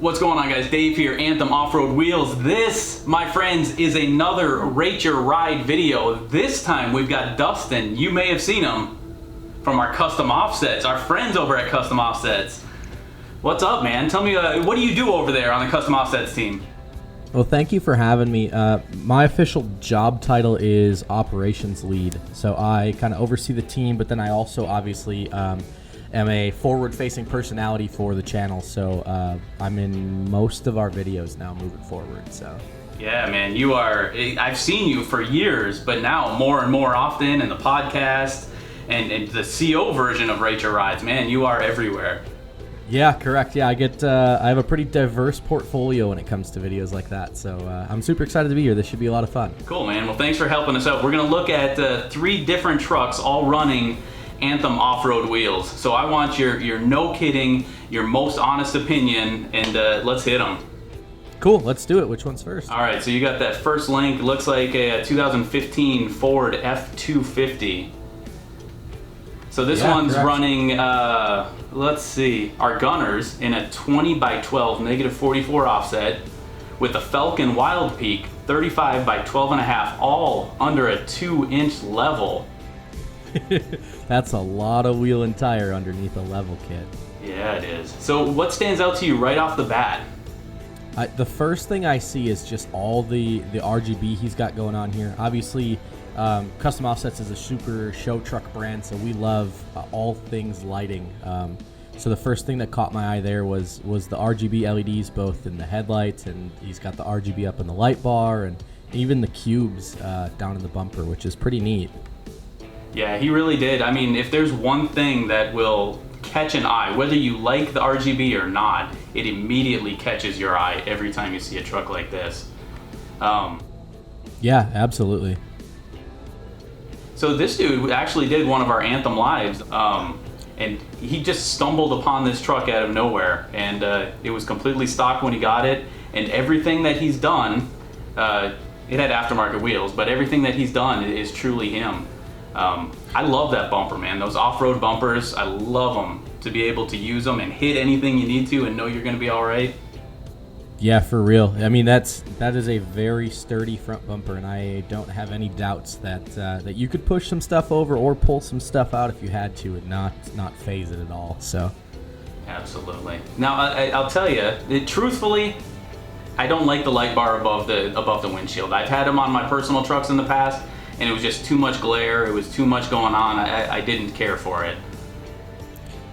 What's going on, guys? Dave here, Anthem Off-Road Wheels. This, my friends, is another Rate Your Ride video. This time we've got Dustin. You may have seen him from our Custom Offsets, our friends over at Custom Offsets. What's up, man? Tell me, what do you do over there on the Custom Offsets team? Well, thank you for having me. My official job title is Operations Lead. So I kind of oversee the team, but then I also obviously am a forward-facing personality for the channel. So I'm in most of our videos now moving forward. So yeah, man, you are. I've seen you for years, but now more and more often in the podcast and the CO version of Rate Your Rides. Man, you are everywhere. Yeah, correct. Yeah, I have a pretty diverse portfolio when it comes to videos like that. So I'm super excited to be here. This should be a lot of fun. Cool, man. Well, thanks for helping us out. We're going to look at 3 different trucks all running Anthem off-road wheels. So I want your no kidding, your most honest opinion, and let's hit them. Cool, let's do it. Which one's first? All right, so you got that first link. It looks like a 2015 Ford F250. So this one's correct. Running, let's see, our gunners in a 20x12 -44 offset with a Falcon Wild Peak 35x12.5, all under a 2-inch level. That's a lot of wheel and tire underneath a level kit. Yeah, it is. So what stands out to you right off the bat? The first thing I see is just all the RGB he's got going on here. Obviously, Custom Offsets is a super show truck brand, so we love all things lighting. So the first thing that caught my eye there was the RGB LEDs, both in the headlights, and he's got the RGB up in the light bar, and even the cubes down in the bumper, which is pretty neat. Yeah, he really did. I mean, if there's one thing that will catch an eye, whether you like the RGB or not, it immediately catches your eye every time you see a truck like this. Yeah, absolutely. So this dude actually did one of our Anthem lives, and he just stumbled upon this truck out of nowhere, and it was completely stock when he got it, and everything that he's done, it had aftermarket wheels, but everything that he's done is truly him. I love that bumper, man. Those off-road bumpers, I love them. To be able to use them and hit anything you need to and know you're going to be all right. Yeah, for real. I mean, that is a very sturdy front bumper, and I don't have any doubts that you could push some stuff over or pull some stuff out if you had to and not phase it at all. So, absolutely. Now, I'll tell you, truthfully, I don't like the light bar above the windshield. I've had them on my personal trucks in the past, and it was just too much glare. It was too much going on. I didn't care for it.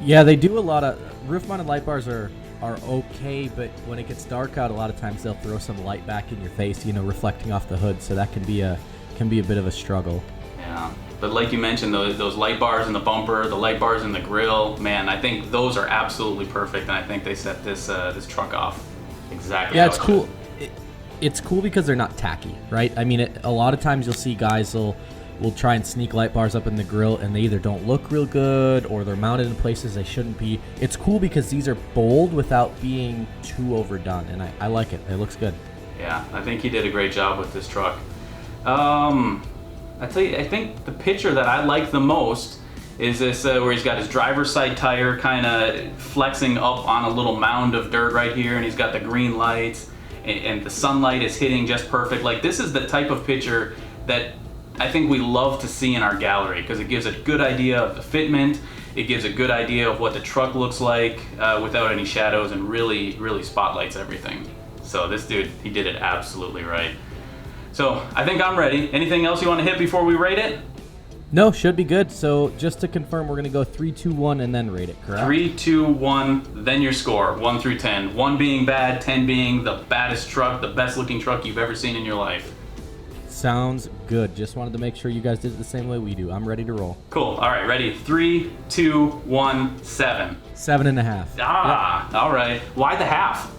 Yeah, they do a lot of roof-mounted light bars are okay, but when it gets dark out, a lot of times they'll throw some light back in your face, reflecting off the hood. So that can be a bit of a struggle. Yeah, but like you mentioned, those light bars in the bumper, the light bars in the grill, man, I think those are absolutely perfect, and I think they set this truck off exactly. Yeah, it's cool. It's cool because they're not tacky, right? I mean, a lot of times you'll see guys will try and sneak light bars up in the grill, and they either don't look real good or they're mounted in places they shouldn't be. It's cool because these are bold without being too overdone, and I like it. It looks good. Yeah, I think he did a great job with this truck. I tell you, I think the picture that I like the most is this where he's got his driver's side tire kind of flexing up on a little mound of dirt right here, and he's got the green lights, and the sunlight is hitting just perfect. Like, this is the type of picture that I think we love to see in our gallery, because it gives a good idea of the fitment, it gives a good idea of what the truck looks like without any shadows, and really, really spotlights everything. So this dude, he did it absolutely right. So I think I'm ready. Anything else you want to hit before we rate it? No, should be good. So just to confirm, we're going to go 3, 2, 1, and then rate it, correct? 3, 2, 1, then your score, 1 through 10. 1 being bad, 10 being the baddest truck, the best looking truck you've ever seen in your life. Sounds good. Just wanted to make sure you guys did it the same way we do. I'm ready to roll. Cool. All right, ready? 3, 2, 1, 7. 7.5. Ah, yep. All right. Why the half?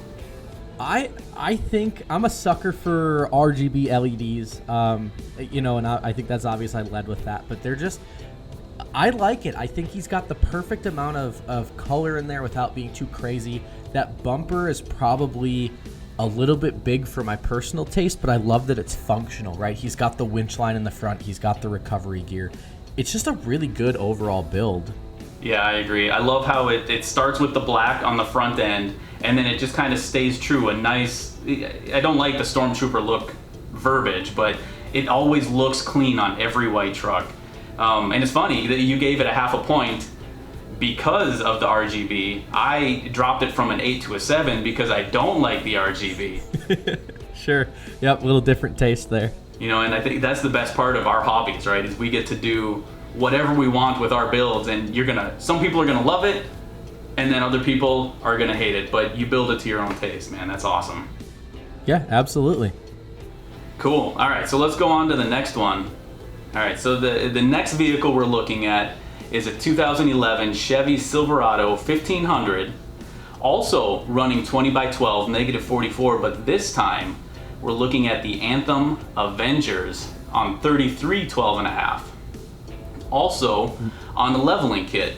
I think I'm a sucker for RGB LEDs, and I think that's obvious. I led with that, but I like it. I think he's got the perfect amount of color in there without being too crazy. That bumper is probably a little bit big for my personal taste, but I love that it's functional, right? He's got the winch line in the front. He's got the recovery gear. It's just a really good overall build. Yeah, I agree. I love how it starts with the black on the front end, and then it just kind of stays true. A nice, I don't like the Stormtrooper look verbiage, but it always looks clean on every white truck. And it's funny that you gave it a half a point because of the RGB. I dropped it from an 8 to a 7 because I don't like the RGB. Sure. Yep, a little different taste there. You know, and I think that's the best part of our hobbies, right? Is we get to do whatever we want with our builds, and some people are gonna love it, and then other people are gonna hate it, but you build it to your own taste, man. That's awesome. Yeah, absolutely. Cool. All right, so let's go on to the next one. All right, so the next vehicle we're looking at is a 2011 Chevy Silverado 1500, also running 20x12, -44, but this time we're looking at the Anthem Avengers on 33 12.5. Also on the leveling kit.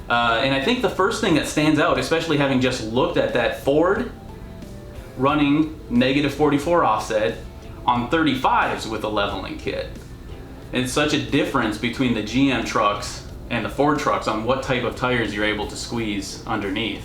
And I think the first thing that stands out, especially having just looked at that Ford running -44 offset on 35s with a leveling kit. It's such a difference between the GM trucks and the Ford trucks on what type of tires you're able to squeeze underneath.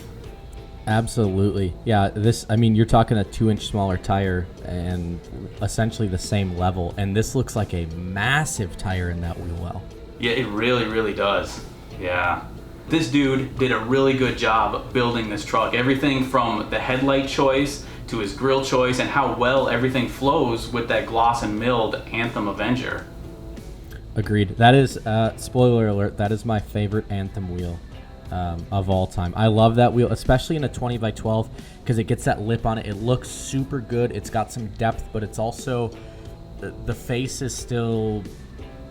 Absolutely. Yeah, you're talking a 2-inch smaller tire and essentially the same level, and this looks like a massive tire in that wheel well. Yeah, it really, really does. Yeah. This dude did a really good job building this truck. Everything from the headlight choice to his grille choice and how well everything flows with that gloss and milled Anthem Avenger. Agreed. That is, spoiler alert, that is my favorite Anthem wheel of all time. I love that wheel, especially in a 20x12, because it gets that lip on it. It looks super good. It's got some depth, but it's also, the face is still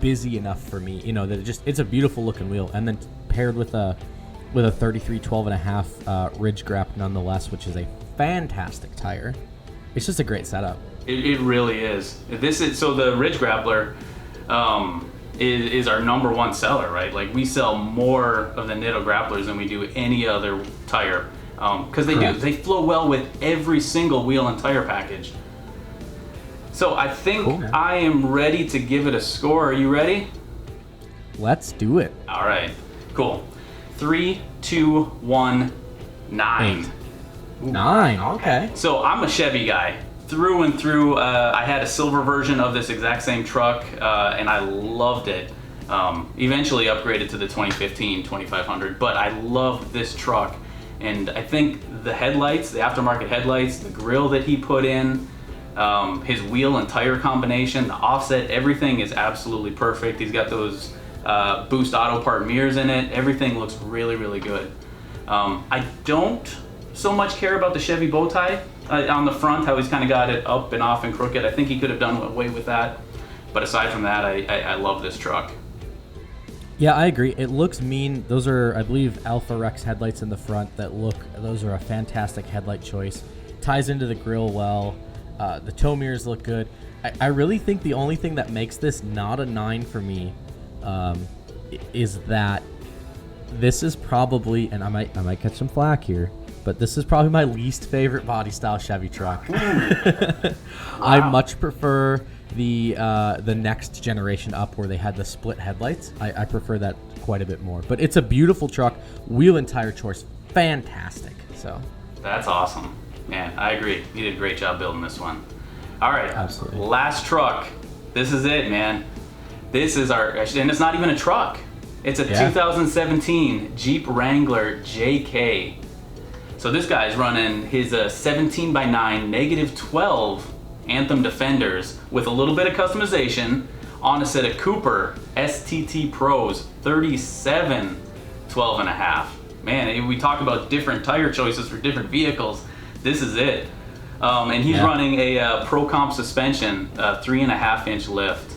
busy enough for me, that it's a beautiful looking wheel. And then paired with a 33 12.5 ridge grap nonetheless, which is a fantastic tire. It's just a great setup. It really is. So the ridge grappler is our number one seller, right? Like, we sell more of the Nitto grapplers than we do any other tire, because they flow well with every single wheel and tire package. So I think cool, I am ready to give it a score. Are you ready? Let's do it. All right, cool. 3, 2, 1, 9. 9, okay. So I'm a Chevy guy through and through. I had a silver version of this exact same truck, and I loved it. Eventually upgraded to the 2015 2500, but I loved this truck. And I think the headlights, the aftermarket headlights, the grille that he put in, his wheel and tire combination, the offset, everything is absolutely perfect. He's got those Boost Auto Part mirrors in it. Everything looks really, really good. I don't so much care about the Chevy bow tie on the front, how he's kind of got it up and off and crooked. I think he could have done away with that. But aside from that, I love this truck. Yeah, I agree. It looks mean. Those are, I believe, Alpha Rex headlights in the front those are a fantastic headlight choice. Ties into the grille well. The tow mirrors look good. I really think the only thing that makes this not a 9 for me is that this is probably, and I might catch some flack here, but this is probably my least favorite body style Chevy truck. Wow. I much prefer the next generation up where they had the split headlights. I prefer that quite a bit more. But it's a beautiful truck. Wheel and tire choice, fantastic. So that's awesome. Man, I agree. You did a great job building this one. All right, absolutely. Last truck. This is it, man. This is and it's not even a truck. It's a 2017 Jeep Wrangler JK. So this guy's running his 17x9 -12 Anthem Defenders with a little bit of customization on a set of Cooper STT Pros 37 12.5. Man, we talk about different tire choices for different vehicles. This is it. And he's running a Pro Comp suspension, 3.5-inch lift.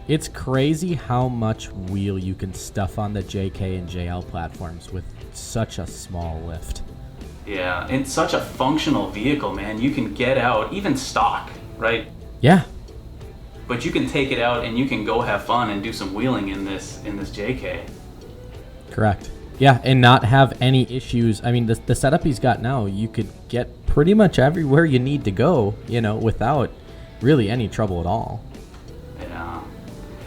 It's crazy how much wheel you can stuff on the JK and JL platforms with such a small lift. Yeah, and such a functional vehicle, man. You can get out, even stock, right? Yeah. But you can take it out and you can go have fun and do some wheeling in this JK. Correct. Yeah, and not have any issues. I mean, the setup he's got now, you could get pretty much everywhere you need to go, without really any trouble at all. Yeah.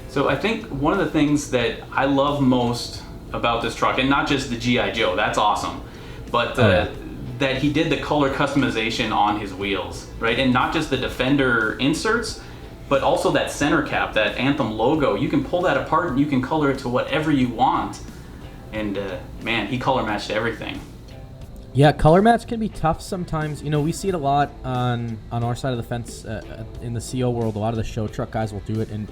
So I think one of the things that I love most about this truck, and not just the GI Joe, that's awesome, but that he did the color customization on his wheels, right? And not just the Defender inserts, but also that center cap, that Anthem logo. You can pull that apart and you can color it to whatever you want. And man, he color matched everything. Yeah, color match can be tough sometimes. You know, we see it a lot on our side of the fence in the CO world. A lot of the show truck guys will do it, and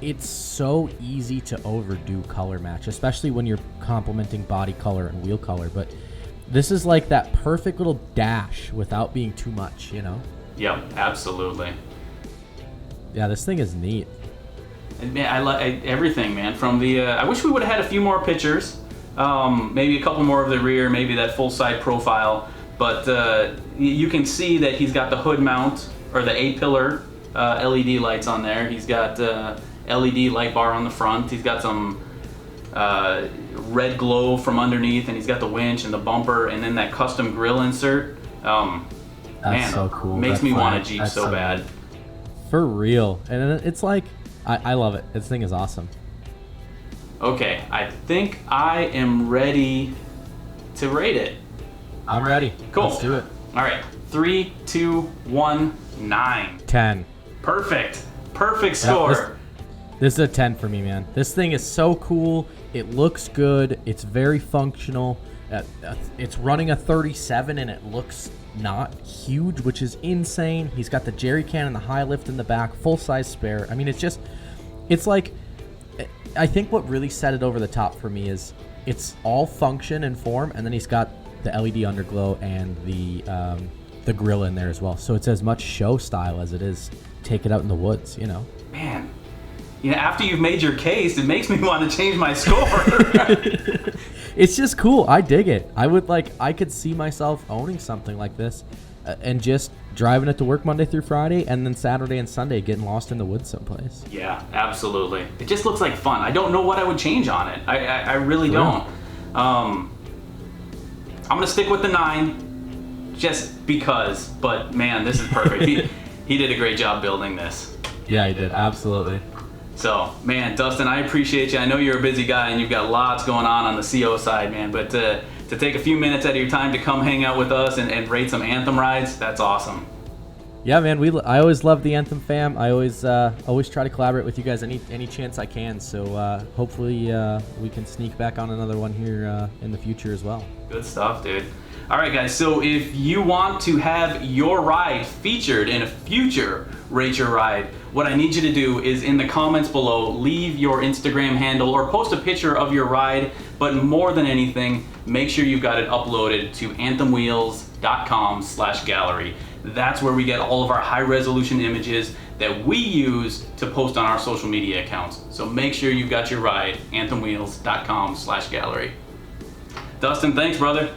it's so easy to overdo color match, especially when you're complementing body color and wheel color. But this is like that perfect little dash without being too much, you know? Yep, absolutely. Yeah, this thing is neat. And man, I like everything, man. From the, I wish we would have had a few more pictures. Maybe a couple more of the rear, maybe that full side profile. But you can see that he's got the hood mount, or the A-pillar LED lights on there. He's got LED light bar on the front. He's got some red glow from underneath, and he's got the winch and the bumper, and then that custom grill insert. That's Man, so cool. Makes me want a Jeep so bad. For real. And it's like, I love it. This thing is awesome. Okay, I think I am ready to rate it. I'm ready. Cool. Let's do it. All right, 3, 2, 1, 9. 10. Perfect. Perfect score. This is a 10 for me, man. This thing is so cool. It looks good. It's very functional. It's running a 37 and it looks not huge, which is insane. He's got the jerry can and the high lift in the back, full size spare. I mean, it's like, I think what really set it over the top for me is it's all function and form, and then he's got the LED underglow and the grill in there as well. So it's as much show style as it is take it out in the woods, you know? Man, you know, after you've made your case, it makes me want to change my score. It's just cool. I dig it. I could see myself owning something like this and just driving it to work Monday through Friday, and then Saturday and Sunday getting lost in the woods someplace. Yeah, absolutely. It just looks like fun. I don't know what I would change on it. I really don't. I'm going to stick with the 9 just because, but man, this is perfect. He did a great job building this. Yeah, he did. Absolutely. So, man, Dustin, I appreciate you. I know you're a busy guy and you've got lots going on the CO side, man, but to take a few minutes out of your time to come hang out with us and rate some Anthem rides, that's awesome. Yeah, man, I always love the Anthem fam. I always try to collaborate with you guys any chance I can. So hopefully we can sneak back on another one here in the future as well. Good stuff, dude. All right, guys, so if you want to have your ride featured in a future Rate Your Ride, what I need you to do is in the comments below, leave your Instagram handle or post a picture of your ride, but more than anything, make sure you've got it uploaded to anthemwheels.com/gallery. That's where we get all of our high-resolution images that we use to post on our social media accounts. So make sure you've got your ride, anthemwheels.com/gallery. Dustin, thanks, brother.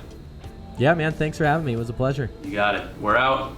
Yeah, man, thanks for having me. It was a pleasure. You got it. We're out.